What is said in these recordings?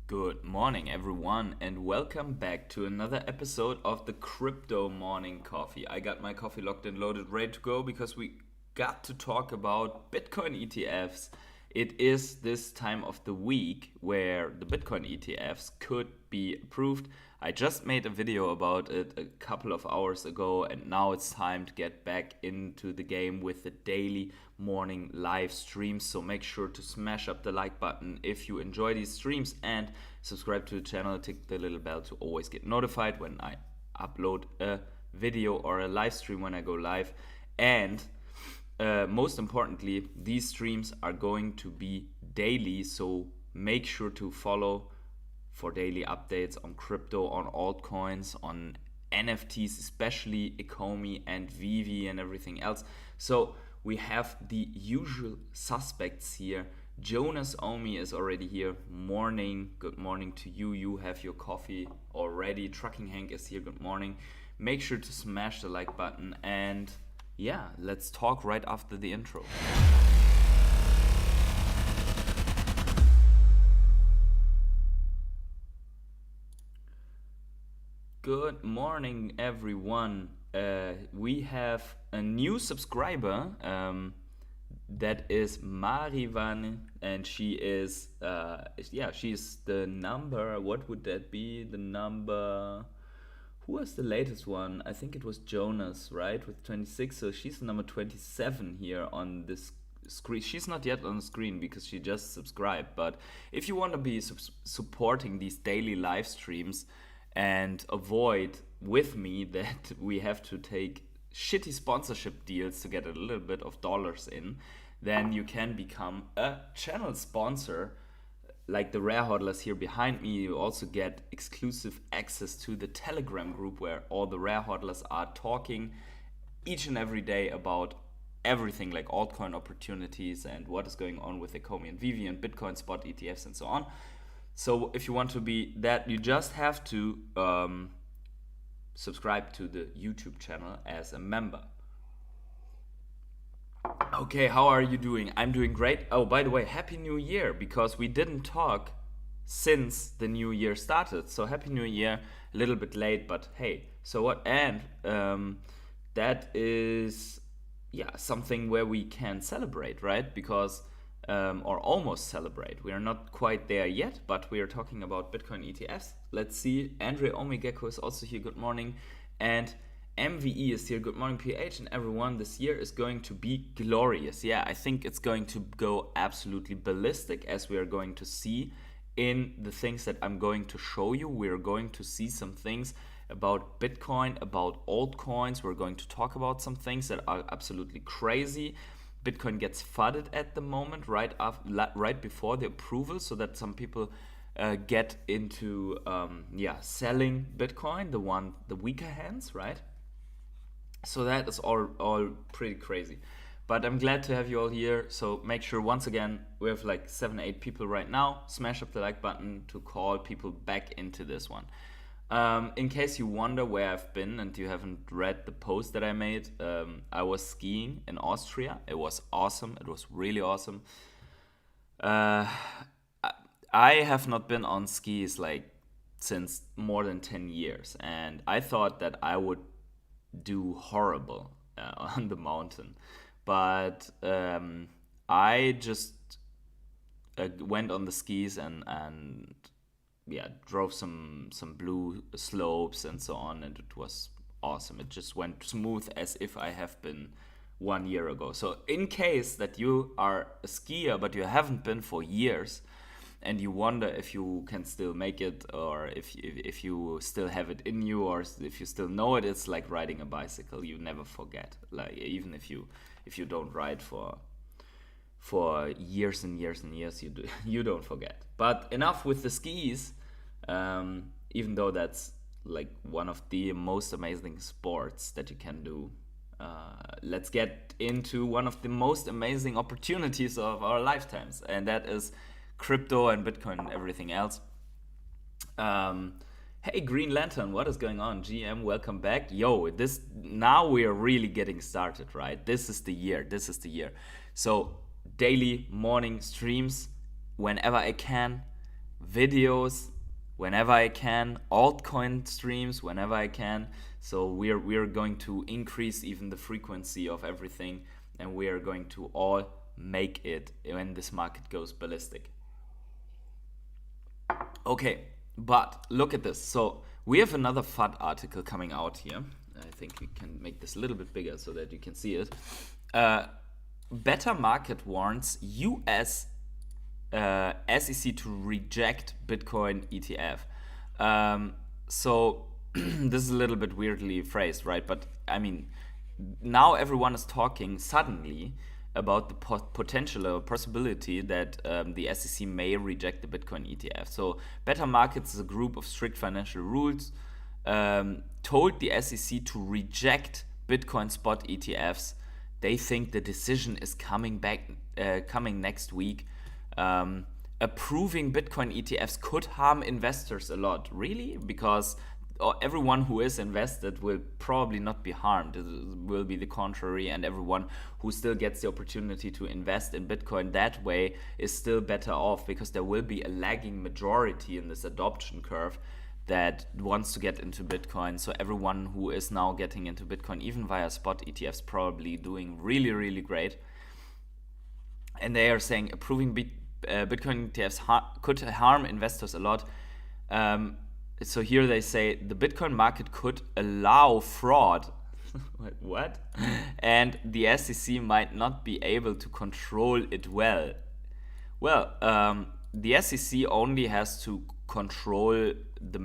Good morning, everyone, and welcome back to another episode of the Crypto Morning Coffee. I got my coffee locked and loaded, ready to go because we got to talk about Bitcoin ETFs. It is this time of the week where the Bitcoin ETFs could be approved. I just made a video about it a couple of hours ago, and now it's time to get back into the game with the daily morning live streams. So make sure to smash up the like button if you enjoy these streams and subscribe to the channel. Tick the little bell to always get notified when I upload a video or a live stream when I go live. And most importantly, these streams are going to be daily, so make sure to follow for daily updates on crypto, on altcoins, on NFTs, especially Ecomi and Veve and everything else. So we have the usual suspects here. Jonas Omi is already here. Morning. Good morning to you. You have your coffee already. Trucking Hank is here. Good morning. Make sure to smash the like button, and yeah, let's talk right after the intro. Good morning, everyone. We have a new subscriber. That is Marivan, and she is, she's the number. What would that be? The number. Who was the latest one? I think it was Jonas, right, with 26. So she's the number 27 here on this screen. She's not yet on the screen because she just subscribed. But if you want to be supporting these daily live streams and avoid with me that we have to take shitty sponsorship deals to get a little bit of dollars in, then you can become a channel sponsor. Like the rare hodlers here behind me, you also get exclusive access to the Telegram group where all the rare hodlers are talking each and every day about everything like altcoin opportunities and what is going on with Ecomi and Veve and Bitcoin spot ETFs and so on. So if you want to be that, you just have to subscribe to the YouTube channel as a member. Okay, how are you doing? I'm doing great. Oh, by the way, Happy New Year, because we didn't talk since the new year started. So Happy New Year, a little bit late, but hey, so what? And that is, something where we can celebrate, right? Because or almost celebrate. We are not quite there yet, but we are talking about Bitcoin ETFs. Let's see. Andre Omigeko is also here. Good morning. And MVE is here. Good morning, PH, and everyone. This year is going to be glorious. Yeah, I think it's going to go absolutely ballistic, as we are going to see in the things that I'm going to show you. We're going to see some things about Bitcoin, about altcoins. We're going to talk about some things that are absolutely crazy. Bitcoin gets flooded at the moment, right before the approval, so that some people get into selling Bitcoin, the weaker hands, right? So that is all pretty crazy. But I'm glad to have you all here. So make sure, once again, we have like 7-8 people right now. Smash up the like button to call people back into this one. In case you wonder where I've been and you haven't read the post that I made, I was skiing in Austria. It was awesome. It was really awesome. I have not been on skis like since more than 10 years, and I thought that I would do horrible on the mountain. But I just went on the skis and drove some blue slopes and so on, and it was awesome. It just went smooth as if I have been 1 year ago. So in case that you are a skier but you haven't been for years and you wonder if you can still make it, or if you still have it in you, or if you still know it, it's like riding a bicycle. You never forget. Like, even if you don't ride for years and years and years, you don't forget. But enough with the skis. Even though that's like one of the most amazing sports that you can do, let's get into one of the most amazing opportunities of our lifetimes, and that is crypto and Bitcoin and everything else. Hey, Green Lantern, what is going on? GM, welcome back. Yo, now we are really getting started, right? This is the year. So daily morning streams whenever I can. videos whenever I can, altcoin streams whenever I can. So we're going to increase even the frequency of everything, and we are going to all make it when this market goes ballistic. Okay, but look at this. So we have another FUD article coming out here. I think we can make this a little bit bigger so that you can see it. Better Market warns US SEC to reject Bitcoin ETF. So this is a little bit weirdly phrased, right? But I mean, now everyone is talking suddenly about the potential or possibility that the SEC may reject the Bitcoin ETF. So Better Markets is a group of strict financial rules told the SEC to reject Bitcoin spot ETFs. They think the decision is coming next week. Approving Bitcoin ETFs could harm investors a lot. Really? Because everyone who is invested will probably not be harmed. It will be the contrary, and everyone who still gets the opportunity to invest in Bitcoin that way is still better off, because there will be a lagging majority in this adoption curve that wants to get into Bitcoin. So everyone who is now getting into Bitcoin, even via spot ETFs, probably doing really, really great. And they are saying approving Bitcoin ETFs could harm investors a lot. So here they say the Bitcoin market could allow fraud. What? And the SEC might not be able to control it well. Well, the SEC only has to control the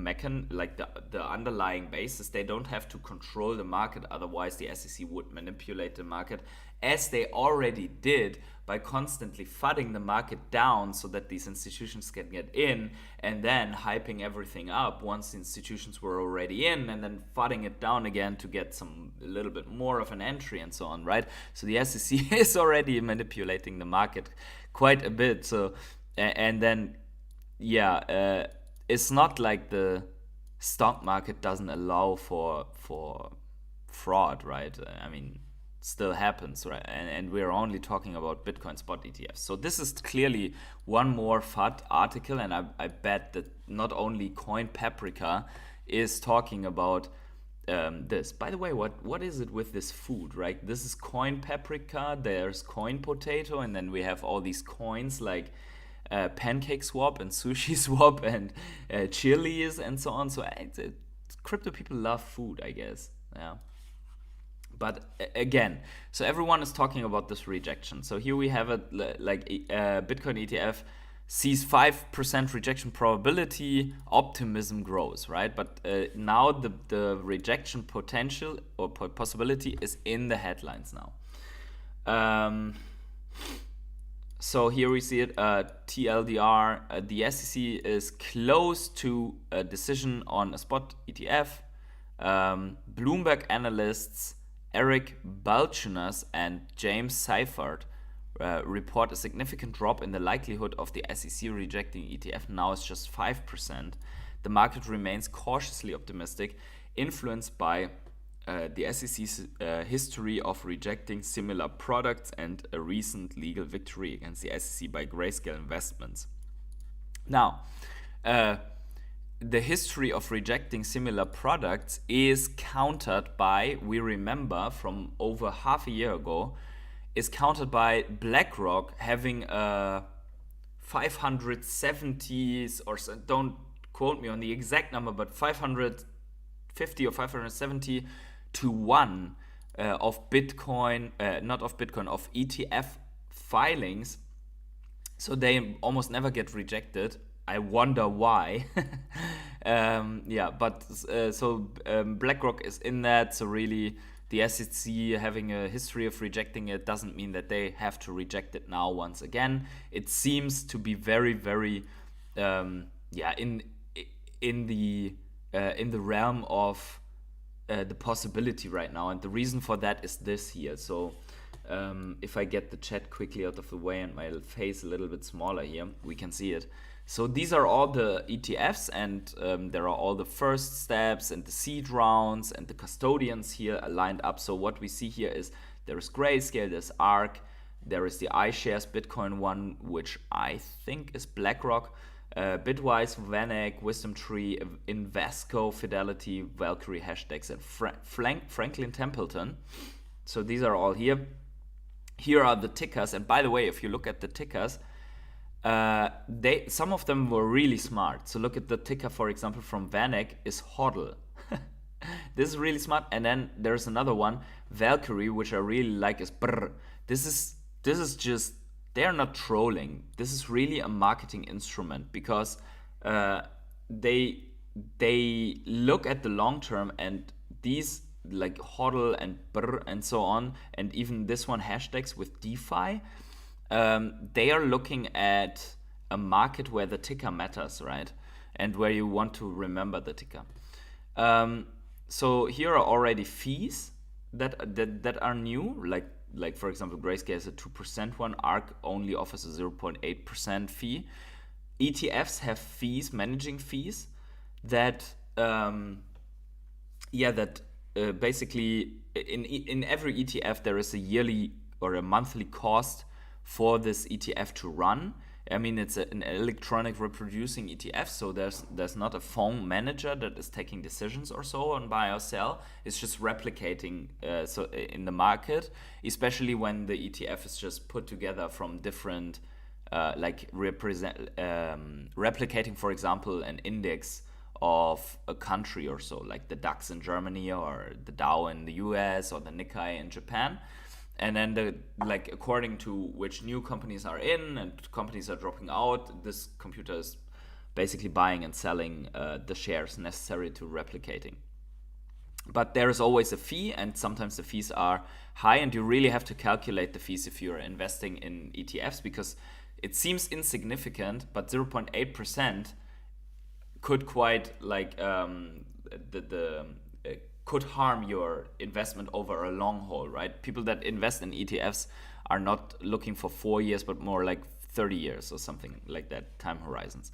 like the underlying basis. They don't have to control the market, otherwise the SEC would manipulate the market, as they already did by constantly flooding the market down so that these institutions can get in, and then hyping everything up once the institutions were already in, and then flooding it down again to get a little bit more of an entry and so on, right? So the SEC is already manipulating the market quite a bit. So and then it's not like the stock market doesn't allow for fraud, right? I mean, still happens, right? And we're only talking about Bitcoin spot ETFs. So this is clearly one more FUD article, and I bet that not only Coin Paprika is talking about this. By the way, what is it with this food, right? This is Coin Paprika, there's Coin Potato, and then we have all these coins like Pancake Swap and Sushi Swap and chilies and so on. So crypto people love food, I guess. Yeah. But again, so everyone is talking about this rejection. So here we have it like Bitcoin ETF sees 5% rejection probability, optimism grows, right? But now the rejection potential or possibility is in the headlines now. So here we see it, TLDR, the SEC is close to a decision on a spot ETF. Bloomberg analysts Eric Balchunas and James Seifert report a significant drop in the likelihood of the SEC rejecting ETF. Now it's just 5%. The market remains cautiously optimistic, influenced by the SEC's history of rejecting similar products and a recent legal victory against the SEC by Grayscale Investments. Now, the history of rejecting similar products is countered by, we remember from over half a year ago, is countered by BlackRock having a 570s, or don't quote me on the exact number, but 550 or 570 to 1 of Bitcoin, of ETF filings. So they almost never get rejected. I wonder why. BlackRock is in that. So really, the SEC having a history of rejecting it doesn't mean that they have to reject it now once again. It seems to be very, very, in the realm of the possibility right now. And the reason for that is this here. So if I get the chat quickly out of the way and my face a little bit smaller here, we can see it. So these are all the ETFs, and there are all the first steps and the seed rounds and the custodians here aligned up. So what we see here is there is Grayscale, there's ARK, there is the iShares Bitcoin one, which I think is BlackRock, Bitwise, Vanek, Wisdom Tree, Invesco, Fidelity, Valkyrie, Hashtags, and Franklin Templeton. So these are all here. Here are the tickers, and by the way, if you look at the tickers, some of them were really smart. So look at the ticker, for example, from Vanek is HODL. This is really smart. And then there's another one, Valkyrie, which I really like, is brr. This is just, they're not trolling. This is really a marketing instrument, because they look at the long term, and these like HODL and brr and so on, and even this one, hashtags with DeFi, they are looking at a market where the ticker matters, right? And where you want to remember the ticker. So here are already fees that are new, like for example, Grayscale is a 2% one. ARK only offers a 0.8% fee. ETFs have fees, managing fees, that basically in every ETF there is a yearly or a monthly cost for this ETF to run. I mean, it's an electronic reproducing ETF, so there's not a phone manager that is taking decisions or so on buy or sell. It's just replicating so in the market, especially when the ETF is just put together from different replicating, for example, an index of a country or so, like the DAX in Germany or the Dow in the US or the Nikkei in Japan. And then according to which new companies are in and companies are dropping out, this computer is basically buying and selling the shares necessary to replicating. But there is always a fee, and sometimes the fees are high, and you really have to calculate the fees if you're investing in ETFs, because it seems insignificant, but 0.8% could quite could harm your investment over a long haul, right? People that invest in ETFs are not looking for 4 years, but more like 30 years or something like that, time horizons.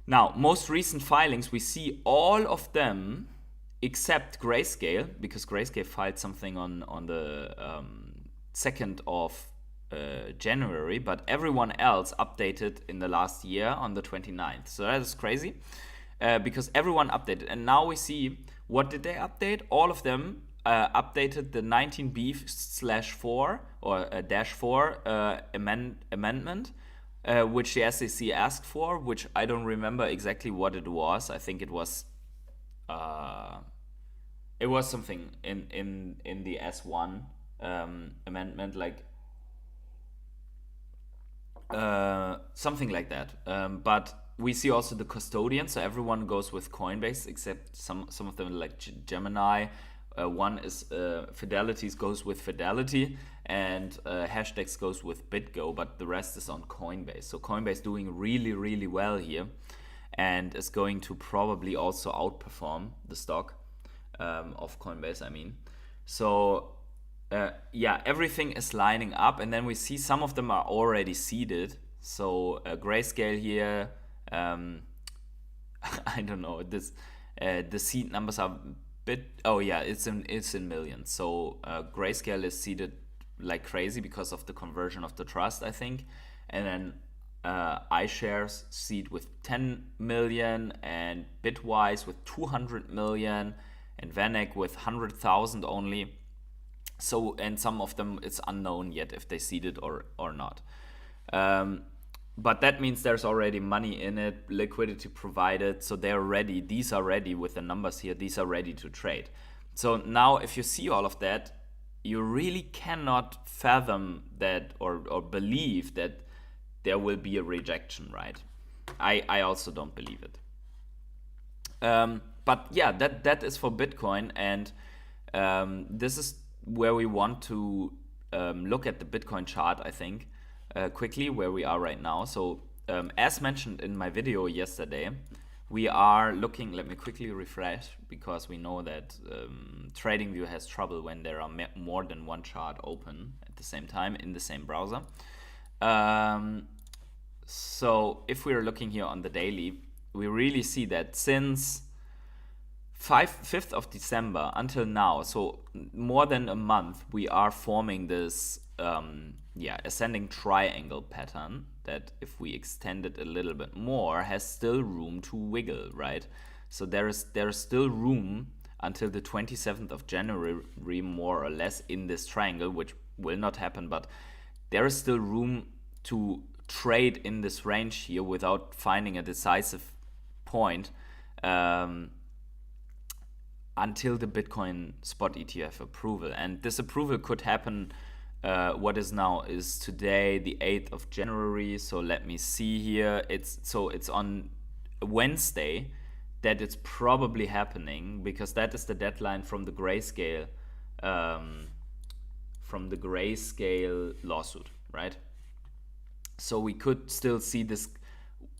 Now, most recent filings, we see all of them except Grayscale, because Grayscale filed something on the 2nd of January, but everyone else updated in the last year on the 29th. So that is crazy, because everyone updated. And now we see, what did they update? All of them updated the 19B/4 or -4 amendment, which the SEC asked for, which I don't remember exactly what it was. I think it was something in the S1 amendment, something like that. But we see also the custodian, so everyone goes with Coinbase except some of them, like Gemini. One is Fidelity's goes with Fidelity, and Hashtags goes with BitGo, but the rest is on Coinbase. So Coinbase doing really, really well here, and is going to probably also outperform the stock of Coinbase, I mean. So everything is lining up, and then we see some of them are already seeded. So Grayscale here, I don't know, this the seed numbers are it's in millions. So Grayscale is seeded like crazy because of the conversion of the trust, I think. And then iShares seed with 10 million, and Bitwise with 200 million, and Vanek with 100,000 only. So, and some of them, it's unknown yet if they seeded or not. But that means there's already money in it, liquidity provided, so they're ready. These are ready with the numbers here. These are ready to trade. So now if you see all of that, you really cannot fathom that or believe that there will be a rejection, right? I also don't believe it. But yeah, that is for Bitcoin, and this is where we want to look at the Bitcoin chart, I think. Quickly, where we are right now. So as mentioned in my video yesterday, we are looking, let me quickly refresh, because we know that TradingView has trouble when there are more than one chart open at the same time in the same browser. So if we're looking here on the daily, we really see that since 5th of December until now, so more than a month, we are forming this ascending triangle pattern that, if we extend it a little bit more, has still room to wiggle, right? So there is still room until the 27th of January, more or less, in this triangle, which will not happen, but there is still room to trade in this range here without finding a decisive point until the Bitcoin spot ETF approval. And this approval could happen, what is today the 8th of January. So let me see here. It's on Wednesday that it's probably happening, because that is the deadline from the grayscale lawsuit, right? So we could still see this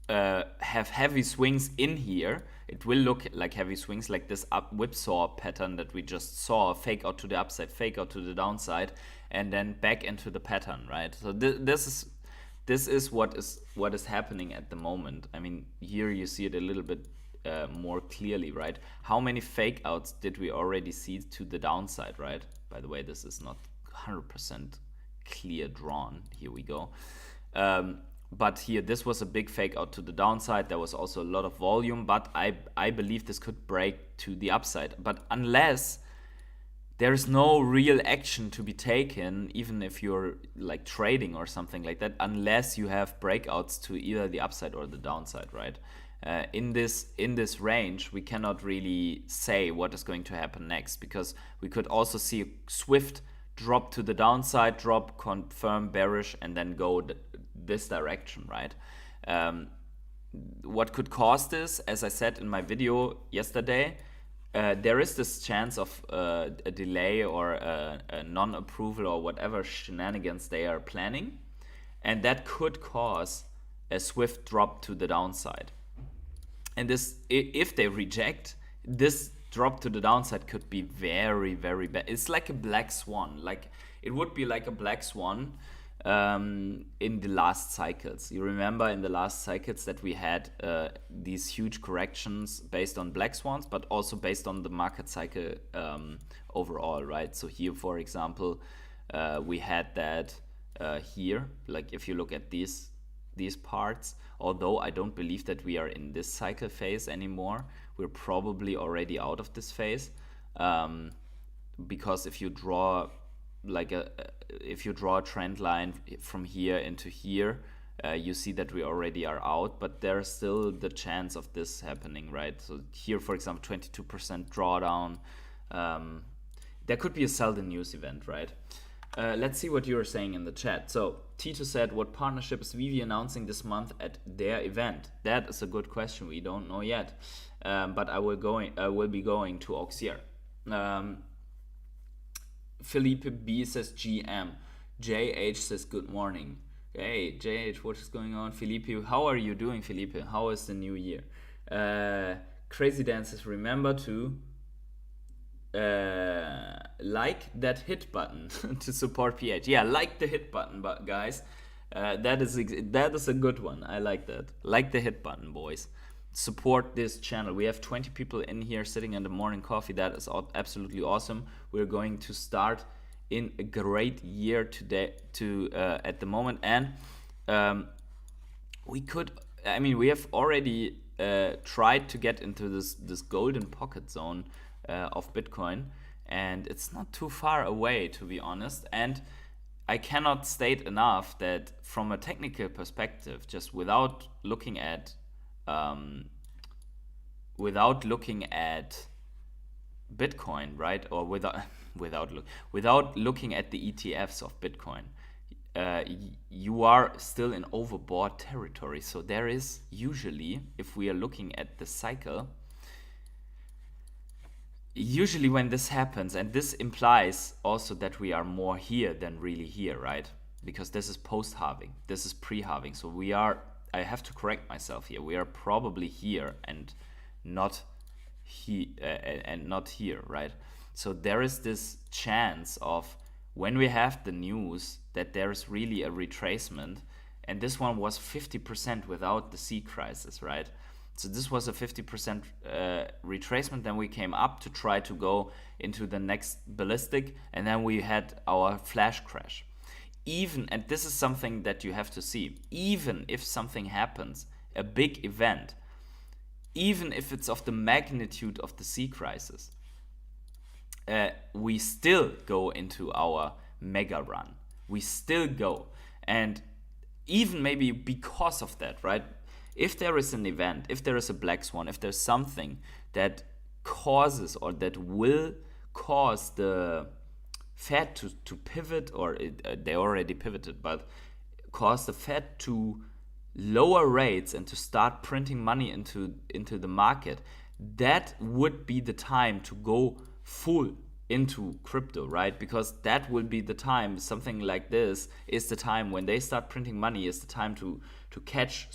have heavy swings in here. It will look like heavy swings, like this up whipsaw pattern that we just saw, fake out to the upside, fake out to the downside, and then back into the pattern, right? So this is what is happening at the moment. I mean, here you see it a little bit more clearly, right? How many fake outs did we already see to the downside, right? By the way, this is not 100% clear drawn. Here we go. But here, this was a big fake out to the downside. There was also a lot of volume, but I believe this could break to the upside. But unless there is no real action to be taken, even if you're like trading or something like that, unless you have breakouts to either the upside or the downside, right? In this range, we cannot really say what is going to happen next, because we could also see a swift drop to the downside, drop, confirm bearish, and then go this direction, right? What could cause this? As I said in my video yesterday, there is this chance of a delay or a non-approval or whatever shenanigans they are planning, and that could cause a swift drop to the downside. And this, if they reject, this drop to the downside could be very, very bad. It's like a black swan. Like, it would be like a black swan in the last cycles. You remember in the last cycles that we had these huge corrections based on black swans, but also based on the market cycle overall, right? So here, for example, we had that here. Like, if you look at these parts, although I don't believe that we are in this cycle phase anymore, we're probably already out of this phase, because if you draw a trend line from here into here, you see that we already are out, but there's still the chance of this happening, right? So here, for example, 22% drawdown. There could be a sell the news event, right? Let's see what you're saying in the chat. So Tito said, what partnership is Veve announcing this month at their event? That is a good question. We don't know yet, but I will be going to Auxier. Felipe B says GM. JH says good morning. Hey JH, what is going on? Felipe, how are you doing, Felipe? How is the new year? Crazy Dan says, remember to like that hit button to support PH. Yeah, like the hit button, but guys, that is a good one. I like that. Like the hit button, boys. Support this channel. We have 20 people in here sitting in the morning coffee. That is absolutely awesome. We're going to start in a great year today at the moment, and we have already tried to get into this golden pocket zone of Bitcoin, and it's not too far away, to be honest. And I cannot state enough that from a technical perspective, just without looking at Bitcoin, right, or without looking at the ETFs of Bitcoin, you are still in overbought territory. So there is usually, if we are looking at the cycle, usually when this happens, and this implies also that we are more here than really here, right? Because this is post-halving, this is pre-halving. So I have to correct myself here. We are probably here and not here, right? So there is this chance of, when we have the news, that there is really a retracement, and this one was 50% without the C crisis, right? So this was a 50% retracement. Then we came up to try to go into the next ballistic, and then we had our flash crash. even, and this is something that you have to see, even if something happens, a big event, even if it's of the magnitude of the sea crisis, we still go into our mega run. We still go. And even maybe because of that, right? If there is an event, if there is a black swan, if there's something that causes or that will cause the Fed to pivot, or they already pivoted, but cause the Fed to lower rates and to start printing money into the market, that would be the time to go full into crypto, right? Because that will be the time, something like this is the time when they start printing money, is the time to catch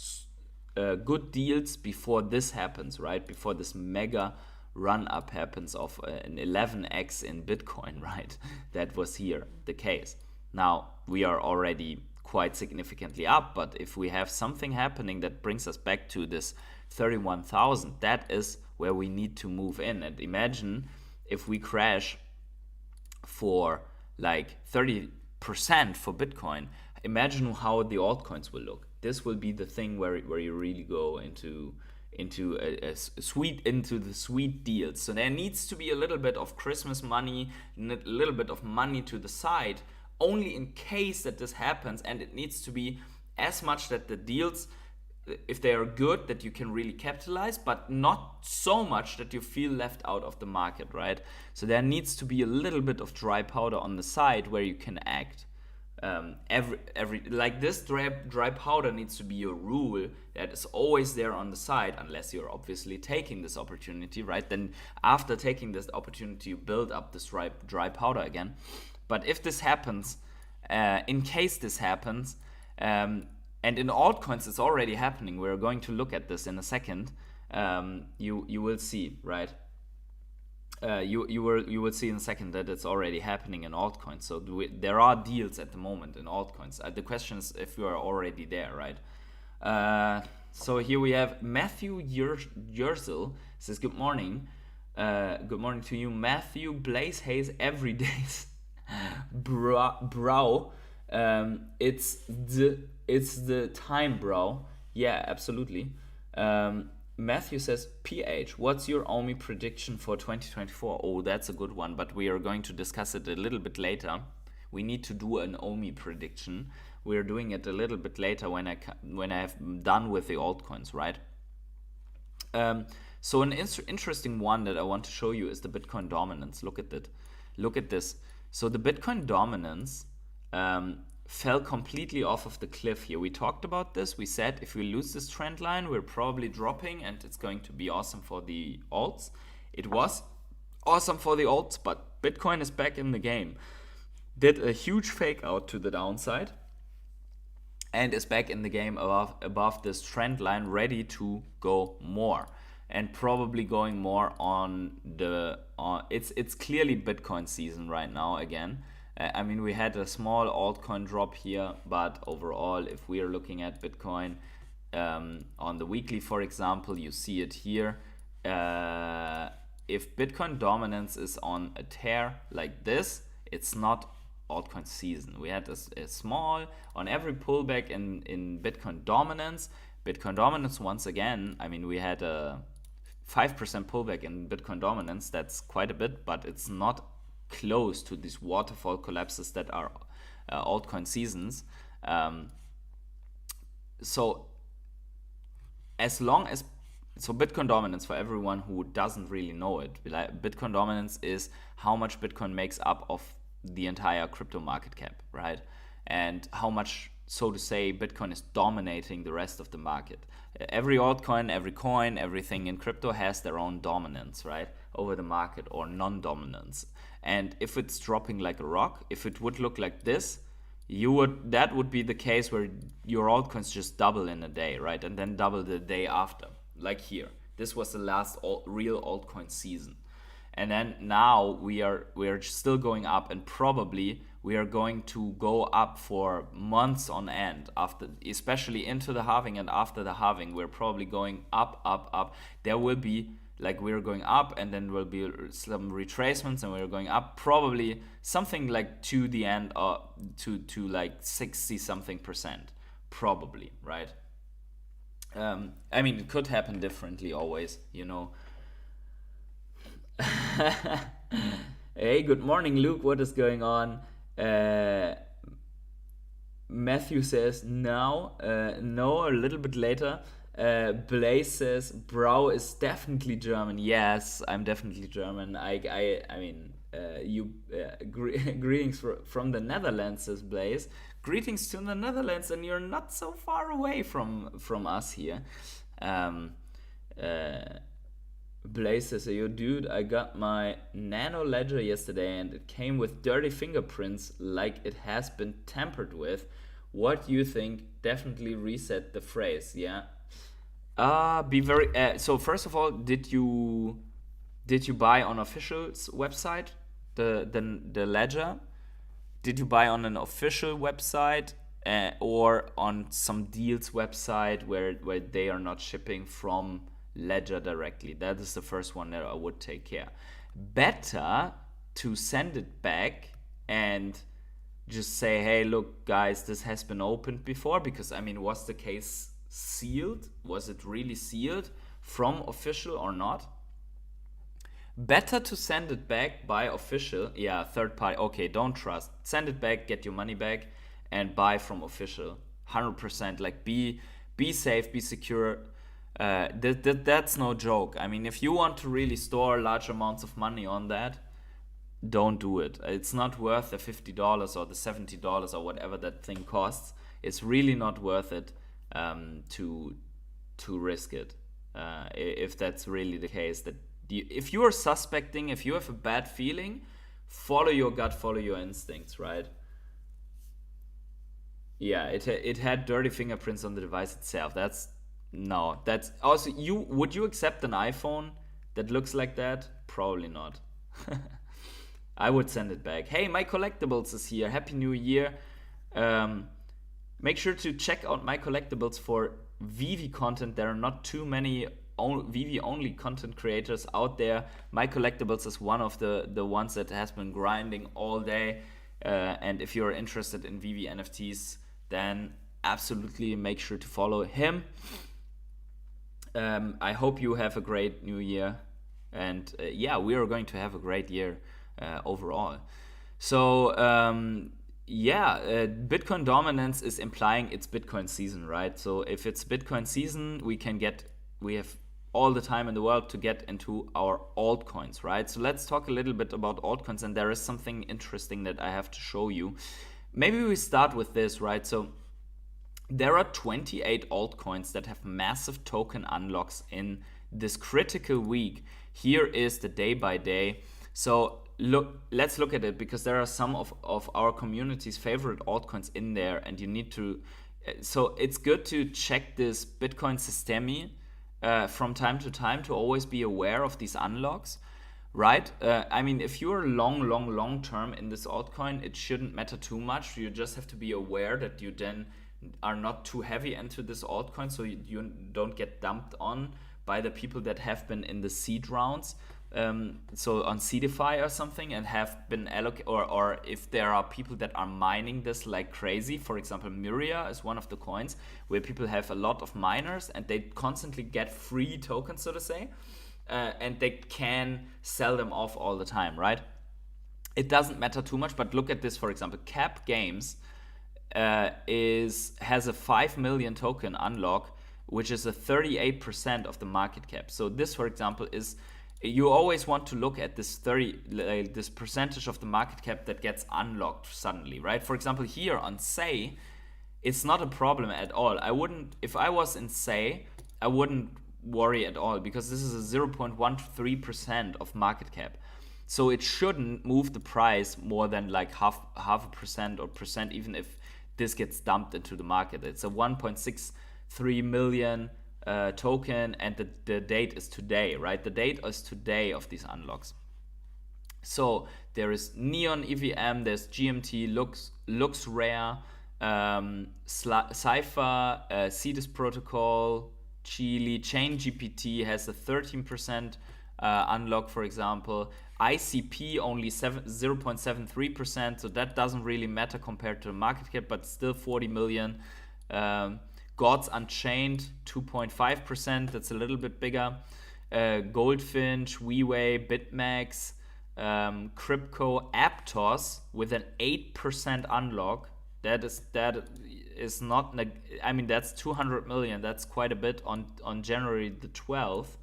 good deals before this happens, right? Before this mega run up happens of an 11x in Bitcoin, right? That was here the case. Now we are already quite significantly up, but if we have something happening that brings us back to this 31,000, that is where we need to move in. And imagine if we crash for like 30% for Bitcoin, imagine how the altcoins will look. This will be the thing where you really go into the sweet deals. So there needs to be a little bit of Christmas money, a little bit of money to the side, only in case that this happens. And it needs to be as much that the deals, if they are good, that you can really capitalize, but not so much that you feel left out of the market, right? So there needs to be a little bit of dry powder on the side where you can act. Every like this dry powder needs to be a rule that is always there on the side, unless you're obviously taking this opportunity, right? Then after taking this opportunity, you build up this dry powder again. But if this happens, in case this happens, and in altcoins it's already happening, we're going to look at this in a second, you will see, right? You will see in a second that it's already happening in altcoins. So there are deals at the moment in altcoins. The question is if you are already there, right? So here we have Matthew Yerzel says, good morning. Good morning to you, Matthew. Blaze Hayes every day. Bro, it's the time, bro. Yeah, absolutely. Matthew says, PH, what's your OMI prediction for 2024? Oh, that's a good one, but we are going to discuss it a little bit later. We need to do an OMI prediction. We're doing it a little bit later when I have done with the altcoins, right? So an interesting one that I want to show you is the Bitcoin dominance. Look at that. Look at this. So the Bitcoin dominance fell completely off of the cliff here. We talked about this. We said if we lose this trend line, we're probably dropping and it's going to be awesome for the alts. It was awesome for the alts, but Bitcoin is back in the game. Did a huge fake out to the downside and is back in the game above this trend line, ready to go more. And probably going more on the it's clearly Bitcoin season right now again. I mean, we had a small altcoin drop here, but overall, if we are looking at Bitcoin on the weekly, for example, you see it here. If Bitcoin dominance is on a tear like this, it's not altcoin season. We had a small, on every pullback in Bitcoin dominance. Bitcoin dominance, once again, I mean, we had a 5% pullback in Bitcoin dominance. That's quite a bit, but it's not close to these waterfall collapses that are altcoin seasons. So as long as, so Bitcoin dominance, for everyone who doesn't really know it, Bitcoin dominance is how much Bitcoin makes up of the entire crypto market cap, right? And how much, so to say, Bitcoin is dominating the rest of the market. Every altcoin, every coin, everything in crypto has their own dominance, right, over the market, or non-dominance. And if it's dropping like a rock, if it would look like this, that would be the case where your altcoins just double in a day, right? And then double the day after, like here. This was the last real altcoin season. And then now we are still going up, and probably we are going to go up for months on end, after, especially into the halving and after the halving. We're probably going up, up, up. There will be like we're going up, and then will be some retracements, and we're going up, probably something like to the end, or to like 60 something percent, probably, right? I mean, it could happen differently always, you know. Hey, good morning, Luke. What is going on? Matthew says now, no, a little bit later. Blaze says Brau is definitely German. Yes, I'm definitely German. I mean, greetings from the Netherlands, says Blaze. Greetings to the Netherlands, and you're not so far away from us here. Um, uh, Blaze says, yo, dude, I got my Nano Ledger yesterday and it came with dirty fingerprints like it has been tampered with. What do you think? Definitely reset the phrase, yeah? Be very. So first of all, did you buy on official's website the ledger? Did you buy on an official website, or on some deals website where they are not shipping from Ledger directly? That is the first one that I would take care. Better to send it back and just say, hey, look, guys, this has been opened before, because I mean, was the case sealed? Was it really sealed from official or not? Better to send it back by official. Yeah, third party. Okay, don't trust. Send it back, get your money back, and buy from official. 100%. Like, be safe, be secure. That's no joke. I mean, if you want to really store large amounts of money on that, don't do it. It's not worth the $50 or the $70 or whatever that thing costs. It's really not worth it, to risk it. If that's really the case, that if you are suspecting, if you have a bad feeling, follow your gut, follow your instincts, right? Yeah, it had dirty fingerprints on the device itself. That's no. That's also, would you accept an iPhone that looks like that? Probably not. I would send it back. Hey, my collectibles is here. Happy New Year. Make sure to check out my collectibles for Veve content. There are not too many Veve only content creators out there. My collectibles is one of the ones that has been grinding all day. And if you're interested in Veve NFTs, then absolutely make sure to follow him. I hope you have a great new year. And yeah, we are going to have a great year overall. So Bitcoin dominance is implying it's Bitcoin season, right? So if it's Bitcoin season, we have all the time in the world to get into our altcoins, right? So let's talk a little bit about altcoins, and there is something interesting that I have to show you. Maybe we start with this, right? So there are 28 altcoins that have massive token unlocks in this critical week. Here is the day by day. So let's look at it, because there are some of our community's favorite altcoins in there, and you need to. So it's good to check this Bitcoin Systemi from time to time to always be aware of these unlocks, right? I mean, if you're long term in this altcoin, it shouldn't matter too much. You just have to be aware that you then are not too heavy into this altcoin, so you don't get dumped on by the people that have been in the seed rounds. So on Seedify or something, and have been allocated, or if there are people that are mining this like crazy. For example, Myria is one of the coins where people have a lot of miners and they constantly get free tokens, so to say, and they can sell them off all the time, right? It doesn't matter too much, but look at this, for example, Cap Games has a 5 million token unlock, which is a 38% of the market cap. So this, for example, is, you always want to look at this this percentage of the market cap that gets unlocked suddenly, right? For example, here on Say, it's not a problem at all. I wouldn't, if I was in Say, I wouldn't worry at all, because this is a 0.13% of market cap. So it shouldn't move the price more than like half a percent or percent, even if this gets dumped into the market. It's a 1.63 million token, and the date is today, right? The date is today of these unlocks. So there is Neon EVM, there's GMT, looks rare, Cypher, Cetus Protocol, Chile, Chain GPT has a 13% unlock, for example. ICP only 0.73%, so that doesn't really matter compared to the market cap, but still 40 million. Gods Unchained 2.5%, that's a little bit bigger. Goldfinch, WeWay, BitMax, Crypto, Aptos with an 8% unlock. That is not. I mean, that's 200 million. That's quite a bit on January the 12th.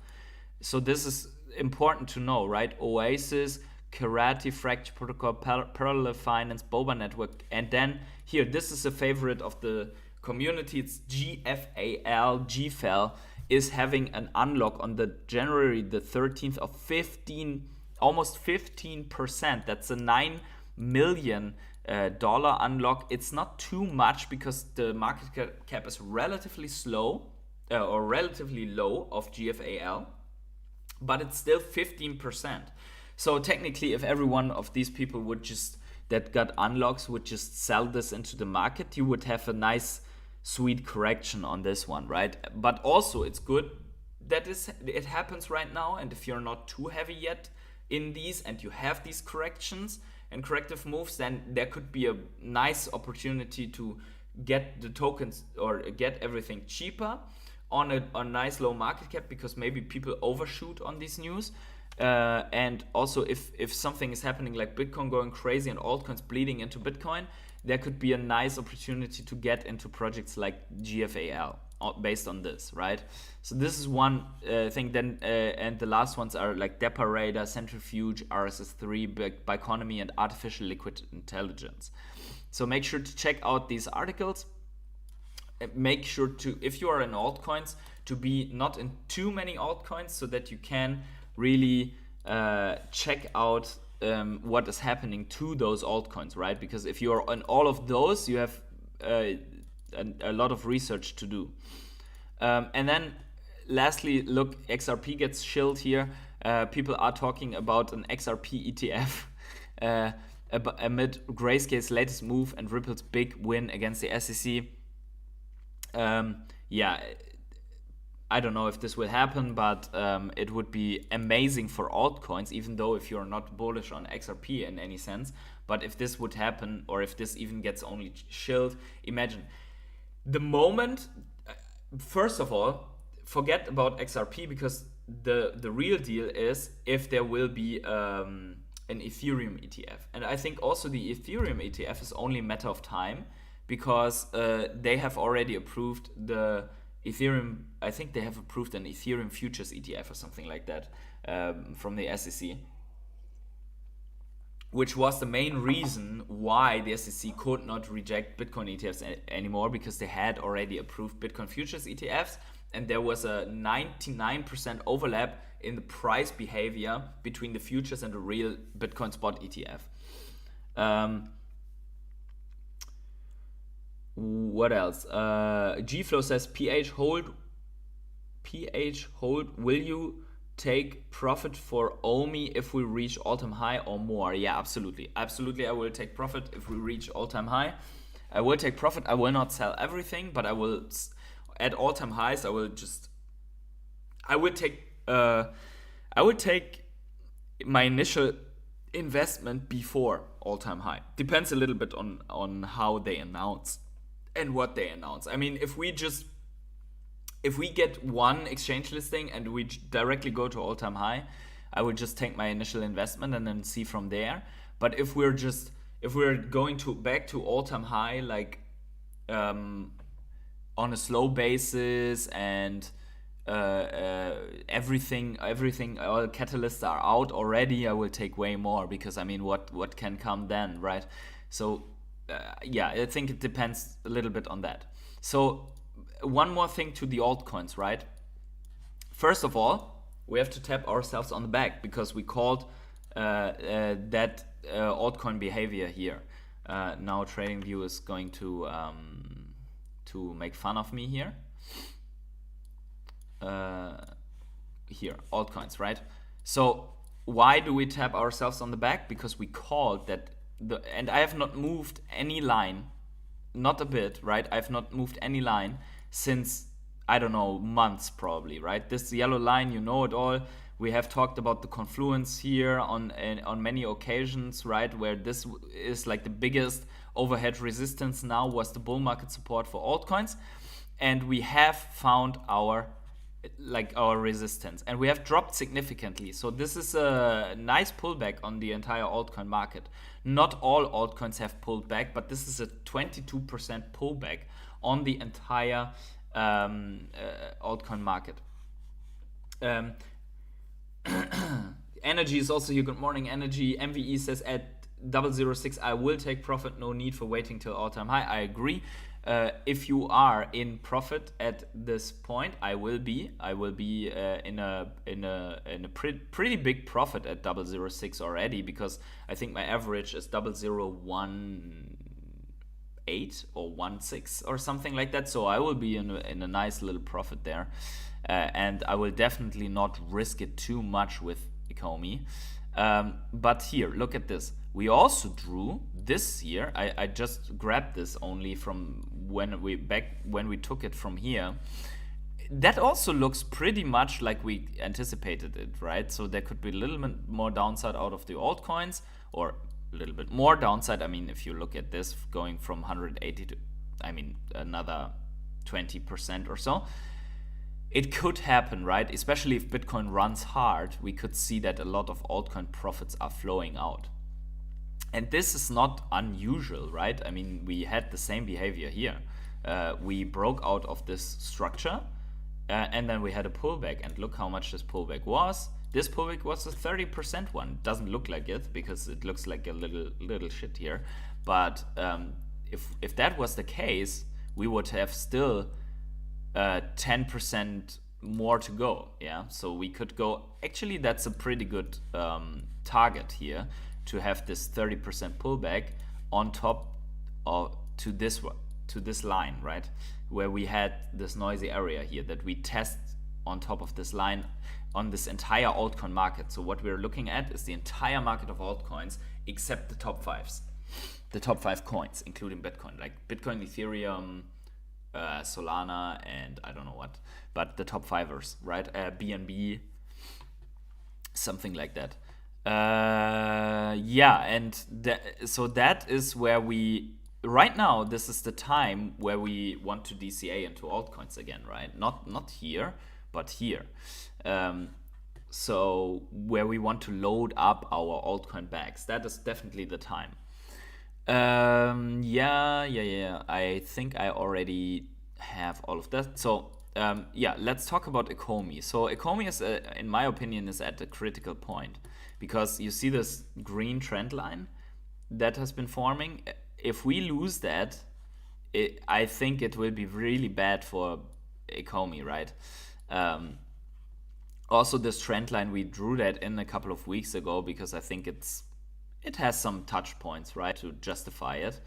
So this is important to know, right? Oasis, Karate, Fracture Protocol, Parallel Finance, Boba Network, and then here, this is a favorite of the community. It's GFAL is having an unlock on the January the 13th of almost 15%. That's a $9 million dollar unlock. It's not too much because the market cap is relatively slow or relatively low of GFAL, but it's still 15%. So technically, if every one of these people would just that got unlocks would just sell this into the market, you would have a nice sweet correction on this one, right? But also it's good that it happens right now, and if you're not too heavy yet in these and you have these corrections and corrective moves, then there could be a nice opportunity to get the tokens or get everything cheaper on a nice low market cap, because maybe people overshoot on these news. And also if something is happening like Bitcoin going crazy and altcoins bleeding into Bitcoin, there could be a nice opportunity to get into projects like GFAL based on this, right? So this is one thing. Then and the last ones are like Deparada, Centrifuge, RSS3, Biconomy, and Artificial Liquid Intelligence. So make sure to check out these articles. Make sure to, if you are in altcoins, to be not in too many altcoins so that you can really check out what is happening to those altcoins, right? Because if you are on all of those, you have a lot of research to do. And then lastly, look, XRP gets shilled here. People are talking about an XRP ETF amid Grayscale's latest move and Ripple's big win against the SEC. Yeah, I don't know if this will happen, but it would be amazing for altcoins, even though if you're not bullish on XRP in any sense. But if this would happen, or if this even gets only shilled, imagine the moment. First of all, forget about XRP, because the real deal is if there will be an Ethereum ETF. And I think also the Ethereum ETF is only a matter of time, because they have already approved the Ethereum. I think they have approved an Ethereum futures ETF or something like that from the SEC, which was the main reason why the SEC could not reject Bitcoin ETFs anymore, because they had already approved Bitcoin futures ETFs, and there was a 99% overlap in the price behavior between the futures and the real Bitcoin spot ETF. What else? Gflow says PH hold. Will you take profit for Omi if we reach all-time high or more? Yeah, absolutely. I will take profit if we reach all-time high. I will take profit. I will not sell everything, but I will at all-time highs. I will take my initial investment before all-time high. Depends a little bit on how they announce and what they announce. I mean, if we get one exchange listing and we directly go to all-time high, I would just take my initial investment and then see from there. But if we're going back to all-time high, like on a slow basis, and everything, all catalysts are out already, I will take way more, because I mean, what can come then, right? So yeah, I think it depends a little bit on that. So one more thing to the altcoins, right? First of all, we have to tap ourselves on the back, because we called that altcoin behavior here. Now TradingView is going to make fun of me here. Here, altcoins, right? So why do we tap ourselves on the back? Because we called that and I have not moved any line, not a bit, right? I've not moved any line since I don't know, months probably, right? This yellow line, you know it all. We have talked about the confluence here on many occasions, right? Where this is like the biggest overhead resistance now was the bull market support for altcoins. And we have found our resistance, and we have dropped significantly. So this is a nice pullback on the entire altcoin market. Not all altcoins have pulled back, but this is a 22% pullback on the entire altcoin market. Energy is also here. Good morning, Energy. MVE says at 006, I will take profit. No need for waiting till all-time high. I agree. If you are in profit at this point, I will be in a pretty big profit at 006 already, because I think my average is 0018 or 16 or something like that. So I will be in a nice little profit there, and I will definitely not risk it too much with Ecomi. But here, look at this. We also drew this year. I just grabbed this only from when we took it from here. That also looks pretty much like we anticipated it, right? So there could be a little bit more downside out of the altcoins, or a little bit more downside. I mean, if you look at this going from 180 to, I mean, another 20% or so. It could happen, right? Especially if Bitcoin runs hard, we could see that a lot of altcoin profits are flowing out. And this is not unusual, right? I mean, we had the same behavior here. We broke out of this structure, and then we had a pullback. And look how much this pullback was. This pullback was a 30% one. It doesn't look like it, because it looks like a little shit here. But if that was the case, we would have still 10% more to go. Yeah, so we could go. Actually, that's a pretty good target here, to have this 30% pullback on top of to this line, right, where we had this noisy area here that we test on top of this line on this entire altcoin market. So what we're looking at is the entire market of altcoins except the top fives, the top 5 coins, including Bitcoin, like Bitcoin, Ethereum, Solana, and I don't know what, but the top fivers, right? BNB, something like that. Yeah, and so that is where we right now. This is the time where we want to DCA into altcoins again, right? Not here, but here. So where we want to load up our altcoin bags. That is definitely the time. Yeah. I think I already have all of that. So yeah, let's talk about Ecomi. So Ecomi is, in my opinion, is at a critical point, because you see this green trend line that has been forming. If we lose that, I think it will be really bad for Ecomi, right? Also, this trend line, we drew that in a couple of weeks ago, because I think it has some touch points, right, to justify it.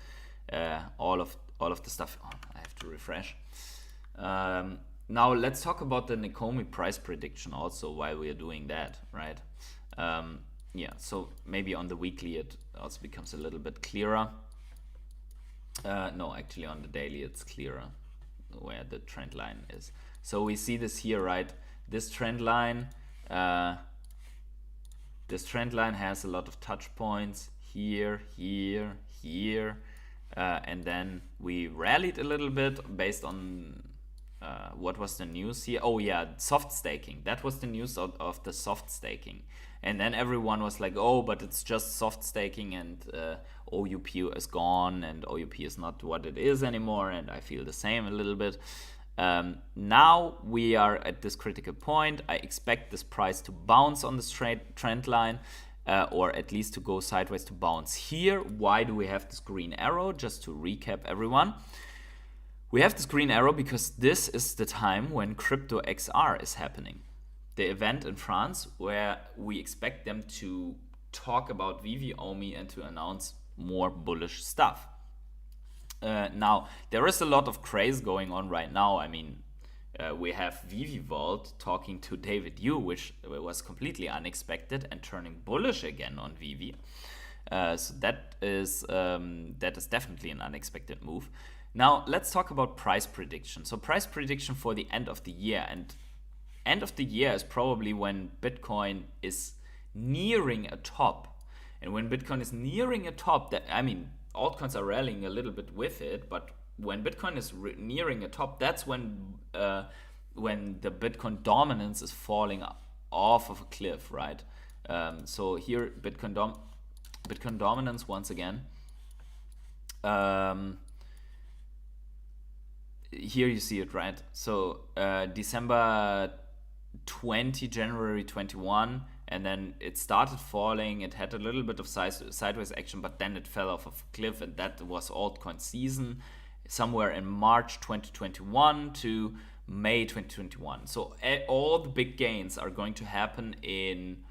All of the stuff. Oh, I have to refresh. Now let's talk about the Ecomi price prediction also while we are doing that, right? Yeah, so maybe on the weekly it also becomes a little bit clearer. No, actually on the daily it's clearer where the trend line is. So we see this here, right? This trend line has a lot of touch points here, and then we rallied a little bit based on what was the news here? Oh yeah, soft staking. That was the news of the soft staking. And then everyone was like, oh, but it's just soft staking, and OUP is gone, and OUP is not what it is anymore. And I feel the same a little bit. Now we are at this critical point. I expect this price to bounce on this trend line, or at least to go sideways, to bounce here. Why do we have this green arrow? Just to recap everyone. We have this green arrow because this is the time when Crypto XR is happening. The event in France where we expect them to talk about Veve and to announce more bullish stuff. Now, there is a lot of craze going on right now. I mean, we have vevevault talking to David Yu, which was completely unexpected and turning bullish again on Veve. So that is definitely an unexpected move. Now let's talk about price prediction. So price prediction for the end of the year, and end of the year is probably when Bitcoin is nearing a top. And when Bitcoin is nearing a top, that, I mean, altcoins are rallying a little bit with it, but when Bitcoin is nearing a top, that's when the Bitcoin dominance is falling off of a cliff, right? So here, Bitcoin dominance once again. Here you see it, right? So December 20, January 21, and then it started falling. It had a little bit of sideways action, but then it fell off of a cliff, and that was altcoin season, somewhere in March 2021 to May 2021. So all the big gains are going to happen in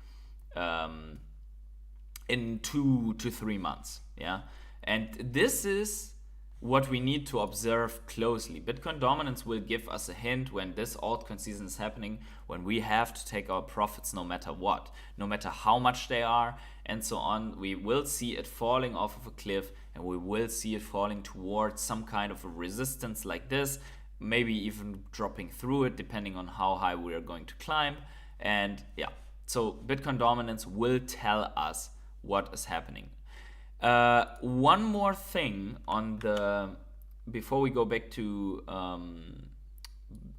2 to 3 months, yeah. And this is what we need to observe closely. Bitcoin dominance will give us a hint when this altcoin season is happening, when we have to take our profits no matter what, no matter how much they are, and so on. We will see it falling off of a cliff, and we will see it falling towards some kind of a resistance like this, maybe even dropping through it, depending on how high we are going to climb. And yeah, so Bitcoin dominance will tell us what is happening. One more thing on the, before we go back to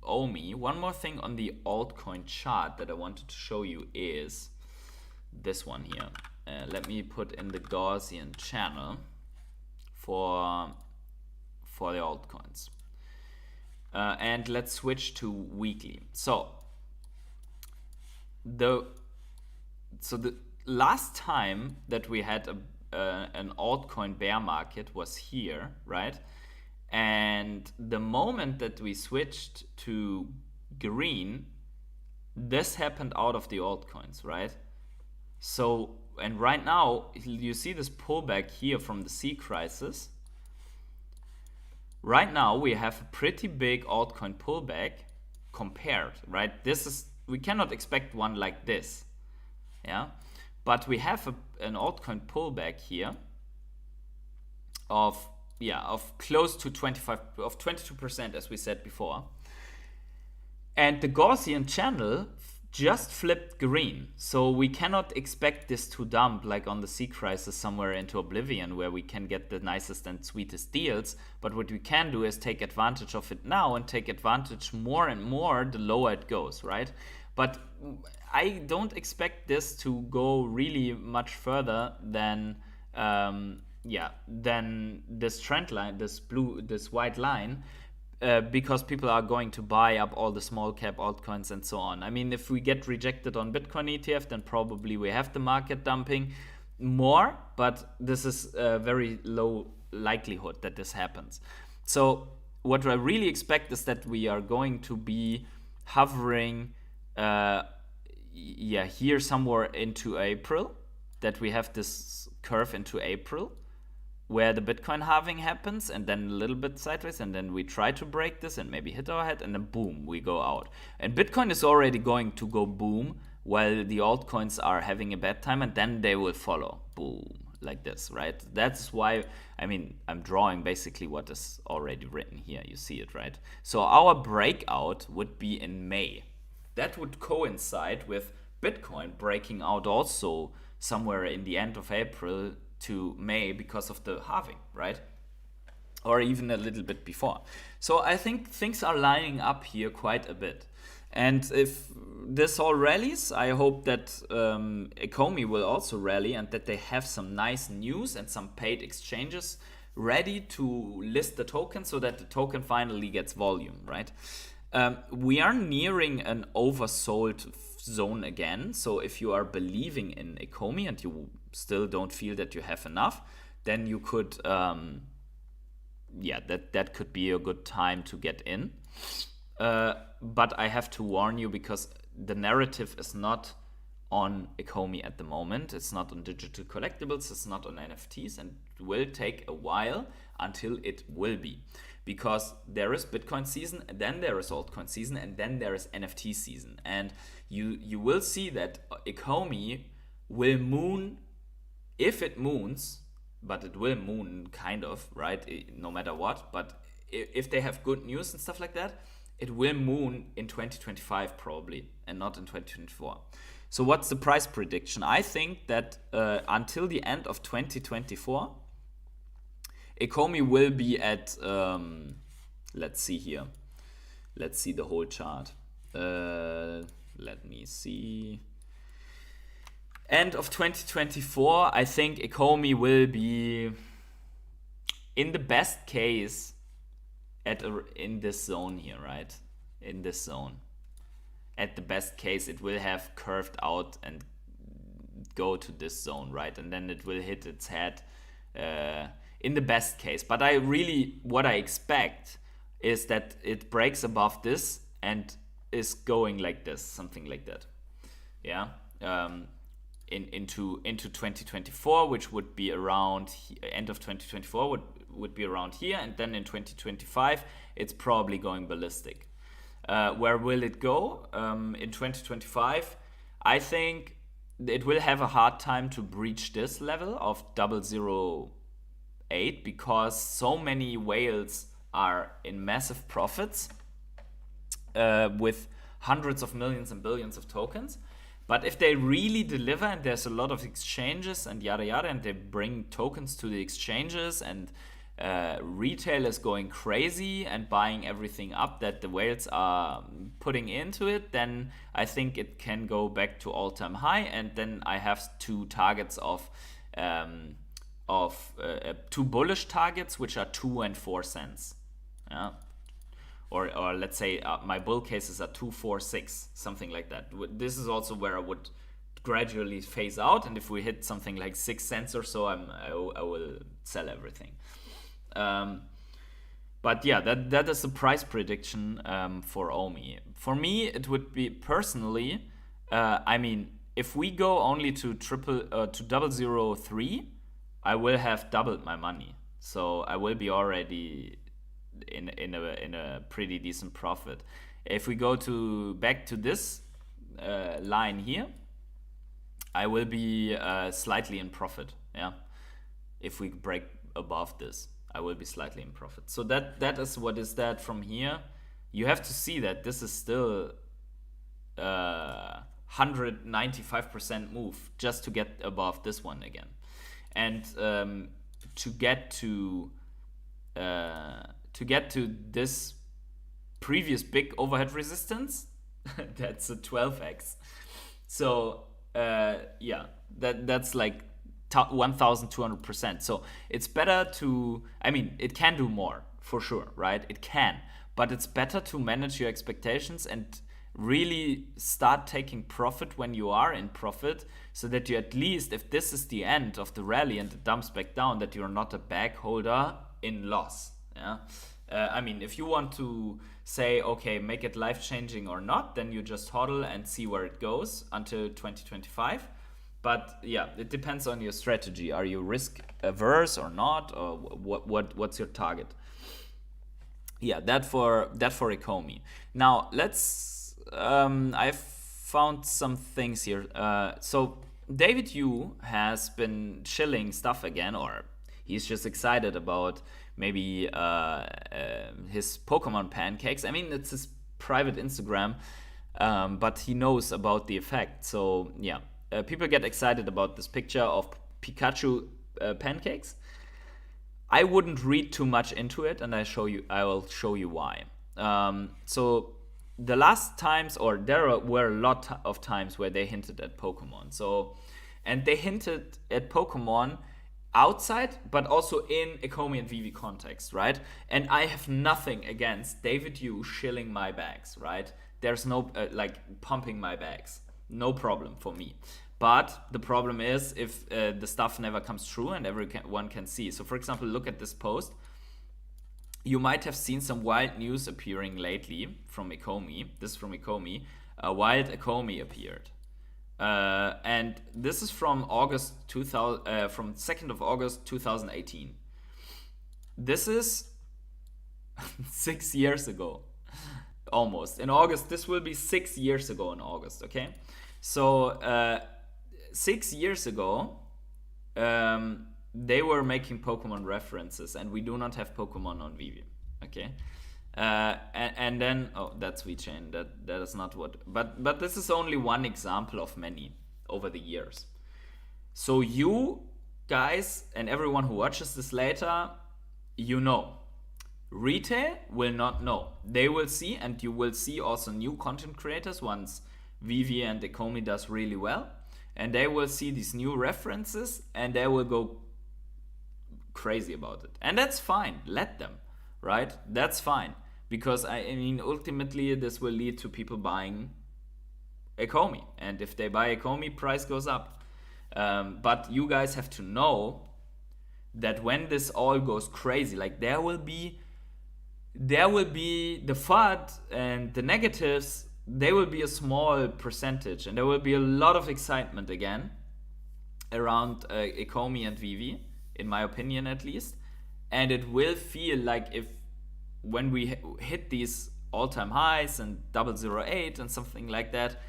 OMI, one more thing on the altcoin chart that I wanted to show you is this one here. Let me put in the Gaussian channel for the altcoins. And let's switch to weekly. So the last time that we had an altcoin bear market was here, right? And the moment that we switched to green, this happened out of the altcoins, right? So, and right now you see this pullback here from the C crisis. Right now we have a pretty big altcoin pullback compared, right? This is, we cannot expect one like this, yeah? But we have an altcoin pullback here of close to 22%, as we said before. And the Gaussian channel just flipped green. So we cannot expect this to dump like on the C crisis somewhere into oblivion, where we can get the nicest and sweetest deals. But what we can do is take advantage of it now, and take advantage more and more the lower it goes, right? But I don't expect this to go really much further than than this trend line, this white line, because people are going to buy up all the small cap altcoins and so on. I mean, if we get rejected on Bitcoin ETF, then probably we have the market dumping more, but this is a very low likelihood that this happens. So what I really expect is that we are going to be hovering here somewhere into April, that we have this curve into April where the Bitcoin halving happens, and then a little bit sideways, and then we try to break this and maybe hit our head, and then boom, we go out. And Bitcoin is already going to go boom while the altcoins are having a bad time, and then they will follow, boom, like this, right? That's why, I mean, I'm drawing basically what is already written here. You see it, right? So our breakout would be in May. That would coincide with Bitcoin breaking out also somewhere in the end of April to May because of the halving, right? Or even a little bit before. So I think things are lining up here quite a bit. And if this all rallies, I hope that Ecomi will also rally, and that they have some nice news and some paid exchanges ready to list the token, so that the token finally gets volume, right? We are nearing an oversold zone again. So if you are believing in Ecomi and you still don't feel that you have enough, then you could, that could be a good time to get in. But I have to warn you, because the narrative is not on Ecomi at the moment. It's not on digital collectibles. It's not on NFTs, and it will take a while until it will be. Because there is Bitcoin season, and then there is altcoin season, and then there is NFT season. And you will see that Ecomi will moon if it moons, but it will moon kind of, right? No matter what. But if they have good news and stuff like that, it will moon in 2025 probably, and not in 2024. So what's the price prediction? I think that until the end of 2024, Ecomi will be at, let's see here. Let's see the whole chart. Let me see. End of 2024, I think Ecomi will be, in the best case, in this zone here, right? In this zone. At the best case, it will have curved out and go to this zone, right? And then it will hit its head in the best case. But what I expect is that it breaks above this and is going like this, something like that. Yeah. Into 2024, which would be around end of 2024 would be around here, and then in 2025 it's probably going ballistic. Where will it go in 2025? I think it will have a hard time to breach this level of 0.008 because so many whales are in massive profits with hundreds of millions and billions of tokens. But if they really deliver and there's a lot of exchanges and yada yada, and they bring tokens to the exchanges and retail is going crazy and buying everything up that the whales are putting into it, then I think it can go back to all-time high. And then I have two targets of 2 bullish targets, which are 2 and 4 cents. Yeah. Or let's say my bull cases are 2, 4, 6, something like that. This is also where I would gradually phase out, and if we hit something like 6 cents or so, I will sell everything. But yeah, that is the price prediction for OMI. For me, it would be personally, if we go only to 0.003, I will have doubled my money. So I will be already in a pretty decent profit. If we go back to this line here, I will be slightly in profit. Yeah, if we break above this, I will be slightly in profit. So that is what is that from here. You have to see that this is still 195% move just to get above this one again, and to get to this previous big overhead resistance, that's a 12x. So yeah, that's like 1,200%. So it's better to, it can do more for sure, right? It can, but it's better to manage your expectations and really start taking profit when you are in profit, so that you, at least if this is the end of the rally and it dumps back down, that you're not a bag holder in loss. Yeah. If you want to say, okay, make it life-changing or not, then you just hodl and see where it goes until 2025. But yeah, it depends on your strategy. Are you risk averse or not, or what's your target? Yeah, that for Ecomi. Now let's. I've found some things here. So David Yu has been chilling stuff again, or he's just excited about maybe his Pokemon pancakes. It's his private Instagram, but he knows about the effect. So yeah, people get excited about this picture of Pikachu pancakes. I wouldn't read too much into it, and I will show you why. So the last times, or there were a lot of times where they hinted at Pokemon. And they hinted at Pokemon outside, but also in Ecomi and Veve context, right? And I have nothing against David Yu shilling my bags, right? There's no pumping my bags, no problem for me. But the problem is if the stuff never comes true and everyone can see. So for example, look at this post. You might have seen some wild news appearing lately from Ecomi. This is from Ecomi. Wild Ecomi appeared. And this is from August 2000, from 2nd of August 2018. This is 6 years ago, almost. In August, this will be 6 years ago in August, okay? So 6 years ago, they were making Pokemon references, and we do not have Pokemon on Veve. Okay. And then that's Vechain. That is not what. But this is only one example of many over the years. So you guys and everyone who watches this later, you know. Retail will not know. They will see, and you will see also new content creators once Veve and Ecomi does really well, and they will see these new references and they will go crazy about it. And that's fine. Let them, right? That's fine. Because I mean, ultimately this will lead to people buying Ecomi, and if they buy Ecomi, price goes up. But you guys have to know that when this all goes crazy, like there will be the FUD and the negatives, they will be a small percentage, and there will be a lot of excitement again around Ecomi and Veve, in my opinion at least. And it will feel like if when we hit these all-time highs and 008 and something like that,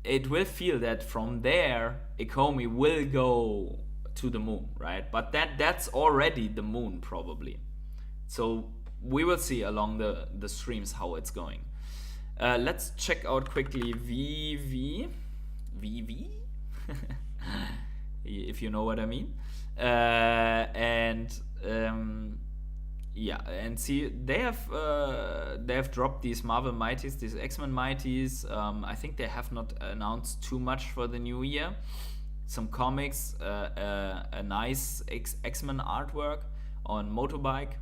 it will feel that from there Ecomi will go to the moon, right? But that's already the moon probably. So we will see along the streams how it's going. Let's check out quickly Veve, if you know what I mean. Yeah, and see, they have dropped these Marvel Mighties, these X-Men Mighties. I think they have not announced too much for the new year. Some comics, a nice X-Men artwork on motorbike.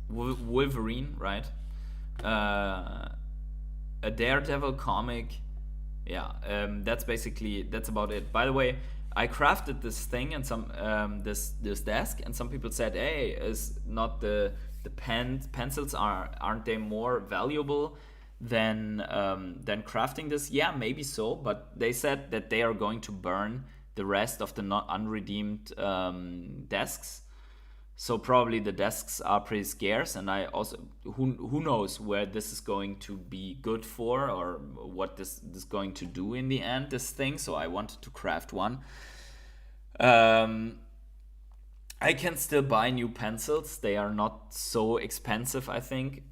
Wolverine, right? A Daredevil comic. Yeah, that's about it. By the way, I crafted this thing and some this desk, and some people said, "Hey, is not the pencils aren't they more valuable than crafting this?" Yeah, maybe so, but they said that they are going to burn the rest of the not unredeemed desks. So probably the desks are pretty scarce, and I also who knows where this is going to be good for, or what this is going to do in the end, this thing. So I wanted to craft one. I can still buy new pencils. They are not so expensive, I think.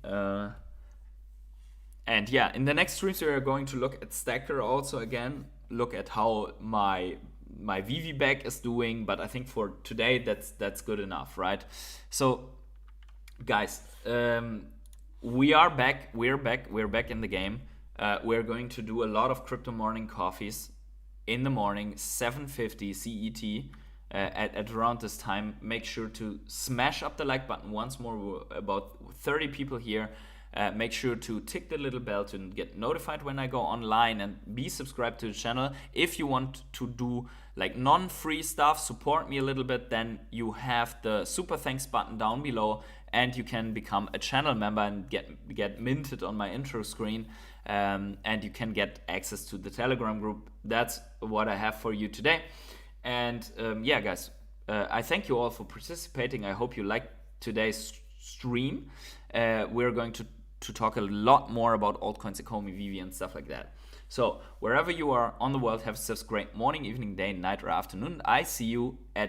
And yeah, in the next streams we are going to look at Stacker also again, look at how my Veve bag is doing, but I think for today that's good enough, right? So guys, we are back. We're back in the game. We're going to do a lot of crypto morning coffees in the morning, 7:50 CET. At around this time, make sure to smash up the like button once more. We're about 30 people here. Make sure to tick the little bell to get notified when I go online, and be subscribed to the channel. If you want to do like non-free stuff, support me a little bit, then you have the super thanks button down below, and you can become a channel member and get minted on my intro screen, and you can get access to the Telegram group. That's what I have for you today. And yeah, guys, I thank you all for participating. I hope you liked today's stream. We're going to talk a lot more about altcoins, Ecomi, Veve, and stuff like that. So wherever you are on the world, have a great morning, evening, day, night, or afternoon. I see you at